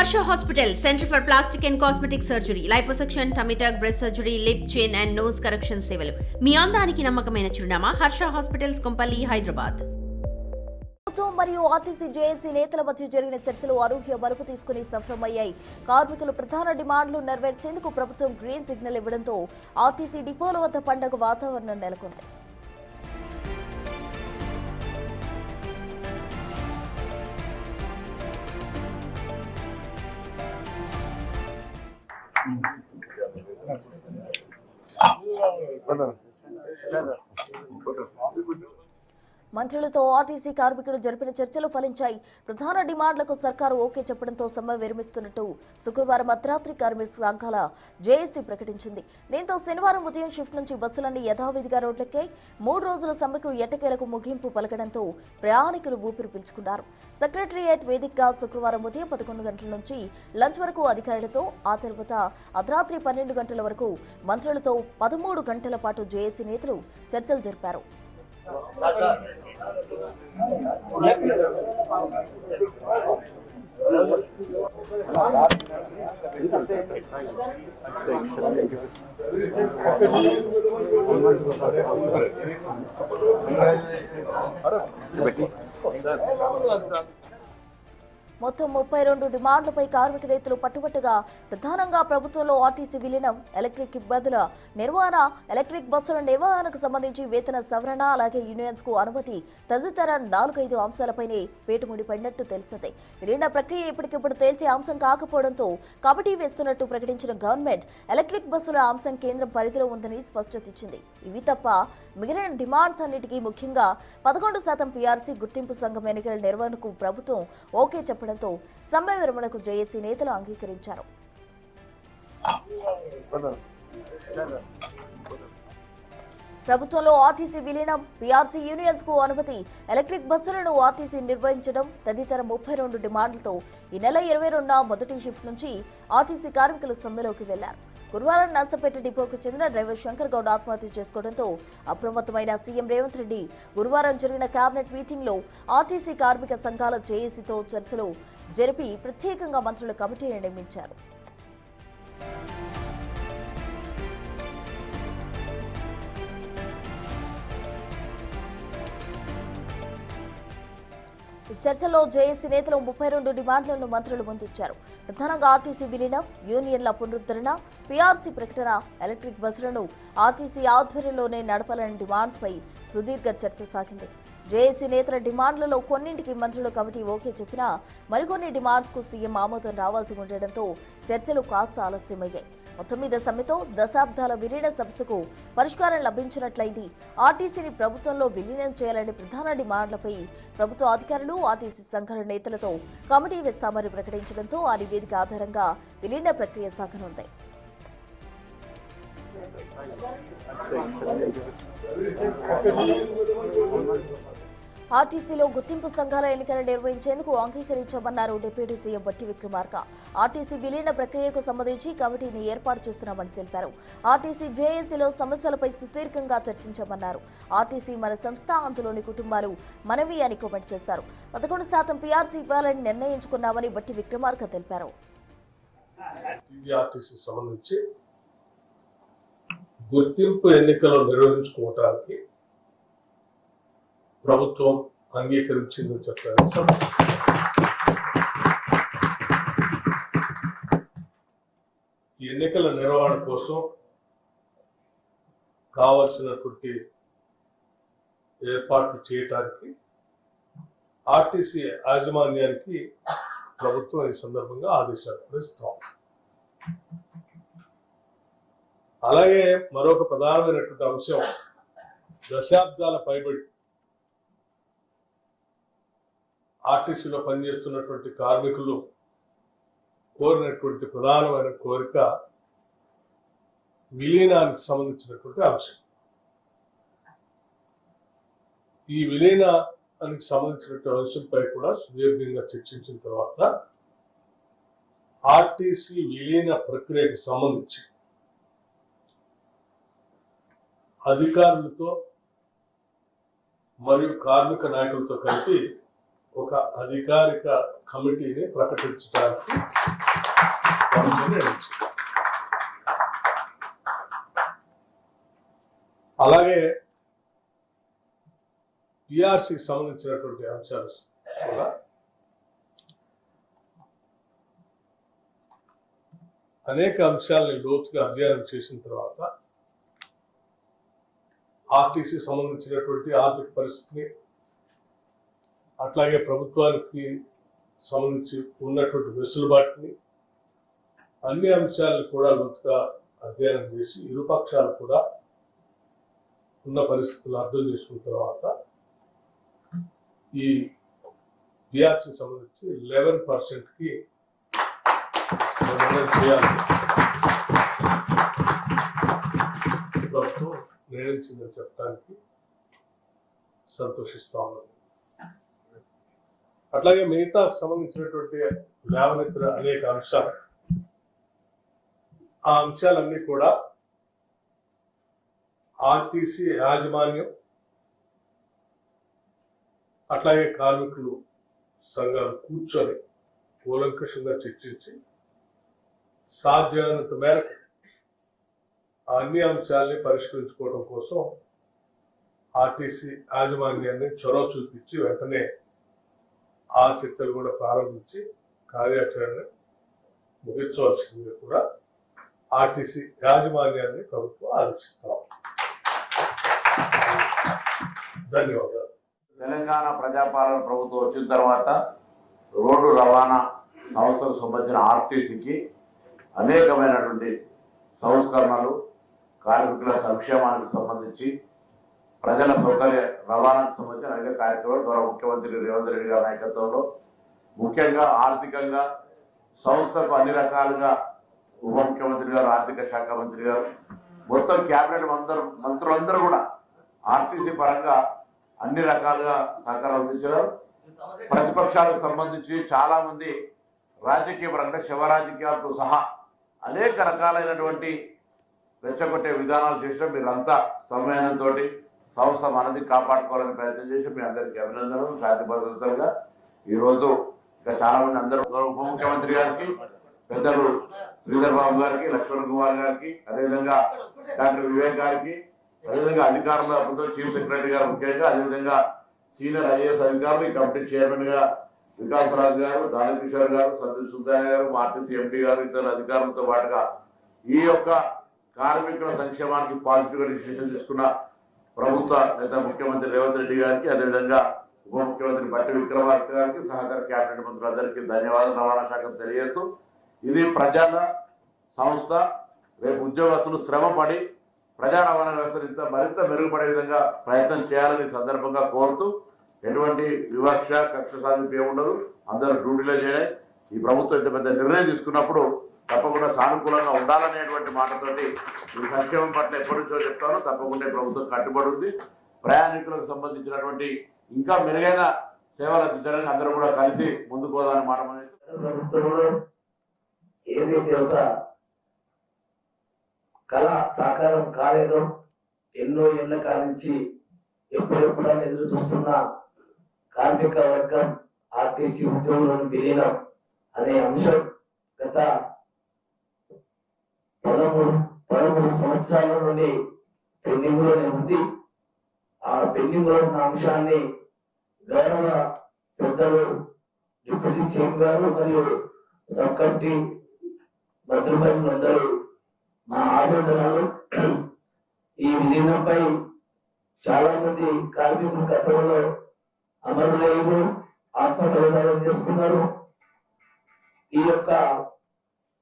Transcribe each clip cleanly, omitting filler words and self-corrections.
Harsha Hospital, Center for Plastic and Cosmetic Surgery, Liposuction, Tummy tuck, breast surgery, lip, chin and nose correction సేవలు. మీ అందానికి నమ్మకమైన చిరునామా Harsha hospitals Kompally Hyderabad. మరియు RTC JAC నేతల మధ్య జరిగిన చర్చలు ఆరోగ్య బలుపు తీసుకుని సఫలమయ్యాయి. కార్మికుల ప్రధాన డిమాండ్లు నెరవేర్చేందుకు ప్రభుత్వం గ్రీన్ సిగ్నల్ ఇవ్వడంతో ఆర్టీసీ డిపోల వద్ద పండగ వాతావరణం నెలకొంది. మంత్రులతో ఆర్టీసీ కార్మికులు జరిపిన చర్చలు ఫలించాయి. ప్రధాన డిమాండ్లకు సర్కారు ఓకే చెప్పడంతో సమ్మె విరమిస్తున్నట్టు శుక్రవారం అర్ధరాత్రి కార్మిక సంఘాల జేఏసీ ప్రకటించింది. దీంతో శనివారం ఉదయం షిఫ్ట్ నుంచి బస్సులన్నీ యథావిధిగా రోడ్లెక్కాయి. 3 రోజుల సమ్మెకు ఎట్టకేలకు ముగింపు పలకడంతో ప్రయాణికులు ఊపిరి పీల్చుకున్నారు. సెక్రటేరియట్ వేదికగా శుక్రవారం ఉదయం 11 గంటల నుంచి లంచ్ వరకు అధికారులతో, ఆ తర్వాత అర్ధరాత్రి 12 గంటల వరకు మంత్రులతో 13 గంటల పాటు జేఏసీ నేతలు చర్చలు జరిపారు. మొత్తం 32 డిమాండ్లపై కార్మిక నేతలు పట్టుబట్టగా ప్రధానంగా ప్రభుత్వంలో ఆర్టీసీ విలీనం, ఎలక్ట్రిక్ ఇబ్బందుల నిర్వహణ, ఎలక్ట్రిక్ బస్సుల నిర్వహణకు సంబంధించి వేతన సవరణ, అలాగే యూనియన్స్ కు అనుమతి తదితర 4-5 అంశాలపైనే వేటుముడి పడినట్టు తెలిసింది. విలీన ప్రక్రియ ఇప్పటికిప్పుడు తేల్చే అంశం కాకపోవడంతో కమిటీ వేస్తున్నట్టు ప్రకటించిన గవర్నమెంట్ ఎలక్ట్రిక్ బస్సుల అంశం కేంద్రం పరిధిలో ఉందని స్పష్టత ఇచ్చింది. ఇవి తప్ప మిగిలిన డిమాండ్స్ అన్నిటికీ ముఖ్యంగా 11% పీఆర్సీ గుర్తింపు సంఘం ఎన్నికల నిర్వహణకు ప్రభుత్వం ఓకే చెప్పడంతో సమ్మె విరమణకు జేఏసీ నేతలు అంగీకరించారు. ప్రభుత్వంలో ఆర్టీసీ విలీనం, పీఆర్సీ యూనియన్స్ కు అనుమతి, ఎలక్ట్రిక్ బస్సులను ఆర్టీసీ నిర్వహించడం తదితర 32 డిమాండ్లతో ఈ నెల 22న మొదటి షిఫ్ట్ నుంచి ఆర్టీసీ కార్మికులు సమ్మెలోకి వెళ్లారు. గురువారం నర్సపేట డిపోకు చెందిన డ్రైవర్ శంకర్ గౌడ్ ఆత్మహత్య చేసుకోవడంతో అప్రమత్తమైన సీఎం రేవంత్ రెడ్డి గురువారం జరిగిన కేబినెట్ మీటింగ్ లో ఆర్టీసీ కార్మిక సంఘాల జేఏసీతో చర్చలు జరిపి ప్రత్యేకంగా మంత్రుల కమిటీని నియమించారు. చర్చలో జేఏసీ నేతలు 32 డిమాండ్లను మంత్రులు ముందుంచారు. ప్రధానంగా ఆర్టీసీ విలీనం, యూనియన్ల పునరుద్ధరణ, పీఆర్సీ ప్రకటన, ఎలక్ట్రిక్ బస్సులను ఆర్టీసీ ఆధ్వర్యంలోనే నడపాలనే డిమాండ్స్ పై సుదీర్ఘ చర్చ సాగింది. జేఏసీ నేతల డిమాండ్లలో కొన్నింటికి మంత్రుల కమిటీ ఓకే చెప్పినా మరికొన్ని డిమాండ్స్ కు సీఎం ఆమోదం రావాల్సి ఉండడంతో చర్చలు కాస్త ఆలస్యమయ్యాయి. మొత్తం మీద సమ్మెతో దశాబ్దాల విలీన సమస్యకు పరిష్కారం లభించినట్లయింది. ఆర్టీసీని ప్రభుత్వంలో విలీనం చేయాలనే ప్రధాన డిమాండ్లపై ప్రభుత్వ అధికారులు, ఆర్టీసీ సంఘాల నేతలతో కమిటీ వేస్తామని ప్రకటించడంతో ఆ నివేదిక ఆధారంగా విలీన ప్రక్రియ సాగనుంది. ఆర్టీసీలో గుర్తింపు సంఘాల ఎన్నికలు నిర్వహించేందుకు అంగీకరించామన్నారు డిప్యూటీ సీఎం బట్టి విక్రమార్క. ఆర్టీసీ విలీన ప్రక్రియకు సంబంధించి కమిటీని ఏర్పాటు చేస్తున్నామని తెలిపారు. ఆర్టీసీ జేఏసీలో సమస్యలపై సుదీర్ఘంగా చర్చించామన్నారు. ఆర్టీసీ మన సంస్థ, అందులోని కుటుంబాలు మనవి అని కామెంట్ చేశారు. 11% పీఆర్సీ ఇవ్వాలని నిర్ణయించుకున్నామని బట్టి విక్రమార్క తెలిపారు. గుర్తింపు ఎన్నికలు నిర్వహించుకోవడానికి ప్రభుత్వం అంగీకరించిందని చెప్పారు. ఈ ఎన్నికల నిర్వహణ కోసం కావలసినటువంటి ఏర్పాట్లు చేయడానికి ఆర్టీసీ యాజమాన్యానికి ప్రభుత్వం ఈ సందర్భంగా ఆదేశాలు ఇస్తాం. అలాగే మరొక ప్రధానమైనటువంటి అంశం, దశాబ్దాల పైబడి ఆర్టీసీలో పనిచేస్తున్నటువంటి కార్మికులు కోరినటువంటి ప్రధానమైన కోరిక విలీనానికి సంబంధించినటువంటి అంశం. ఈ విలీనానికి సంబంధించినటువంటి అంశంపై కూడా సుదీర్ఘంగా చర్చించిన తర్వాత ఆర్టీసీ విలీన ప్రక్రియకు సంబంధించి అధికారులతో మరియు కార్మిక నాయకులతో కలిపి ఒక అధికారిక కమిటీని ప్రకటించడానికి ప్రభుత్వం నిర్ణయించింది. అలాగే పిఆర్సీకి సంబంధించినటువంటి అంశాలు కూడా అనేక అంశాలని లోతుగా అధ్యయనం చేసిన తర్వాత ఆర్టీసీ సంబంధించినటువంటి ఆర్థిక పరిస్థితిని, అట్లాగే ప్రభుత్వానికి సంబంధించి ఉన్నటువంటి వెసులుబాటుని, అన్ని అంశాలను కూడా లోతుగా అధ్యయనం చేసి ఇరుపక్షాలు కూడా ఉన్న పరిస్థితులు అర్థం చేసుకున్న తర్వాత ఈ పిఆర్సీ సంబంధించి 11%కి చేయాలి ప్రభుత్వం నిర్ణయించిందని చెప్పడానికి సంతోషిస్తా ఉన్నాను. అట్లాగే మిగతా సంబంధించినటువంటి లేవనెత్తిన అనేక అంశాలు, ఆ అంశాలన్నీ కూడా ఆర్టీసీ యాజమాన్యం అట్లాగే కార్మికులు సంఘాలు కూర్చొని కూలంకషంగా చర్చించి సాధ్యమైనంత మేరకు అన్ని అంశాలని పరిష్కరించుకోవడం కోసం ఆర్టీసీ యాజమాన్యాన్ని చొరవ చూపించి వెంటనే ఆ చర్చలు కూడా ప్రారంభించి కార్యాచరణ ముగించవలసిందిగా కూడా ఆర్టీసీ యాజమాన్యాన్ని ప్రభుత్వం ఆదేశిస్తాం. ధన్యవాదాలు. తెలంగాణ ప్రజాపాలన ప్రభుత్వం వచ్చిన తర్వాత రోడ్డు రవాణా సంస్థకు సంబంధించిన ఆర్టీసీకి అనేకమైనటువంటి సంస్కరణలు, కార్మికుల సంక్షేమానికి సంబంధించి, ప్రజల సౌకర్య రవాణాకు సంబంధించిన అనేక కార్యక్రమాలు గౌరవ ముఖ్యమంత్రి రేవంత్ రెడ్డి గారి నాయకత్వంలో, ముఖ్యంగా ఆర్థికంగా సంస్థకు అన్ని రకాలుగా ఉప ముఖ్యమంత్రి గారు, ఆర్థిక శాఖ మంత్రి గారు, మొత్తం క్యాబినెట్ మంత్రులందరూ కూడా ఆర్టీసీ పరంగా అన్ని రకాలుగా సహకారం అందించారు. ప్రతిపక్షాలకు సంబంధించి చాలా మంది రాజకీయ పరంగా శివ రాజకీయాలతో సహా అనేక రకాలైనటువంటి రెచ్చగొట్టే విధానాలు చేసిన మీరంతా సమయంతో సంస్థ మనది కాపాడుకోవాలని ప్రయత్నం చేసి మీ అందరికీ అభినందనలు. శాంతి భద్రతలుగా ఈరోజు ఇంకా చాలా మంది అందరూ ఉప ముఖ్యమంత్రి గారికి, పెద్దలు శ్రీధర్ బాబు గారికి, లక్ష్మణ్ కుమార్ గారికి, అదేవిధంగా డాక్టర్ వివేక్ గారికి, అదేవిధంగా అధికారుల చీఫ్ సెక్రటరీ గారు, ముఖ్యంగా అదేవిధంగా సీనియర్ ఐఏఎస్ అధికారులు, ఈ కమిటీ చైర్మన్ గా వికాసరాజు గారు, దానకిషోర్ గారు, సందీప్ సుల్తాన్ గారు, ఆర్టీసీ ఎంపీ గారు, ఇతర అధికారులతో పాటుగా ఈ యొక్క కార్మికుల సంక్షేమానికి పాజిటివ్ గా డిసిషన్ తీసుకున్న ప్రభుత్వ నేత ముఖ్యమంత్రి రేవంత్ రెడ్డి గారికి, అదేవిధంగా ఉప ముఖ్యమంత్రి బట్టి విక్రమార్క గారికి, సహకార క్యాబినెట్ మంత్రులందరికీ ధన్యవాదాలు రవాణా శాఖను తెలియజేస్తూ, ఇది ప్రజల సంస్థ. రేపు ఉద్యోగస్తులు శ్రమపడి ప్రజా రవాణా వ్యవస్థ మరింత మెరుగుపడే విధంగా ప్రయత్నం చేయాలని సందర్భంగా కోరుతూ, ఎటువంటి వివక్ష, కక్ష సాధింపు ఏముండదు, అందరూ డ్యూటీలో చేయాలి. ఈ ప్రభుత్వం ఇంత పెద్ద నిర్ణయం తీసుకున్నప్పుడు తప్పకుండా సానుకూలంగా ఉండాలనేటువంటి మాటతోటి ఈ సంక్షేమం పట్ల ఎప్పటి నుంచో చెప్తానో తప్పకుండా ప్రభుత్వం కట్టుబడి ఉంది. ప్రయాణికులకు సంబంధించినటువంటి ఇంకా మెరుగైన సేవలు అందించడానికి అందరూ కూడా కలిసి ముందుకు పోదామని మాట ప్రభుత్వంలో ఏదైతే ఒక కళ సాకారం కాలేదో, ఎన్నో ఏళ్ల కాలం నుంచి ఎప్పుడెప్పుడని ఎదురు చూస్తున్న కార్మిక వర్గం ఆర్టీసీ ఉద్యోగులను విలీనం అనే అంశం గత 13 సంవత్సరాల నుండి పెండింగ్ లోనే ఉంది. ఆ పెండింగ్ లో ఉన్న అంశాన్ని గౌరవ పెద్దలు డిప్యూటీ సీఎం గారు మరియు సబ్ కమిటీ మంత్రిమండలందరూ మా ఆవేదనలు, ఈ విలీనంపై చాలా మంది కార్మికులు గతంలో అమరులయ్యారు, ఆత్మబలిదానం చేసుకున్నారు. ఈ యొక్క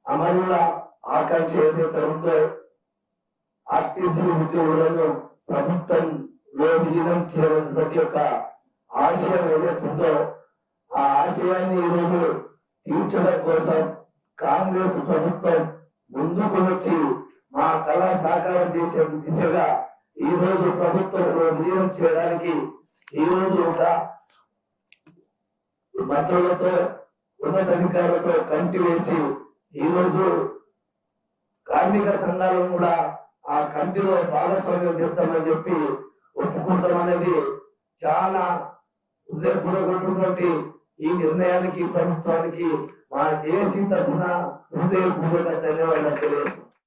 అమరుల ఆకాంక్ష ఏదైతే ఉందో, ఆర్టీసీ ఉద్యోగులను ప్రభుత్వంలో విలీనం చేయాలన్నటువంటి యొక్క ఆశయం ఏదైతే ఉందో, ఆ ఆశయాన్ని ఈరోజు తీర్చడం కోసం కాంగ్రెస్ ప్రభుత్వం ముందుకు వచ్చి మా కళ సాకారం చేసే దిశగా ఈ రోజు ప్రభుత్వంలో విలీనం చేయడానికి ఈ రోజు ఒక మంత్రులతో, ఉన్నతాధికారులతో కమిటీ వేసి ఈ రోజు కార్మిక సంఘాలను కూడా ఆ కమిటీలో భాగస్వామ్యం చేస్తామని చెప్పి ఒప్పుకుంటాం అనేది చాలా హృదయపూర్వకమైనటువంటి ఈ నిర్ణయానికి ప్రభుత్వానికి మా జేఏసీ తరఫున హృదయపూర్వక ధన్యవాదాలు తెలియజేస్తున్నాం.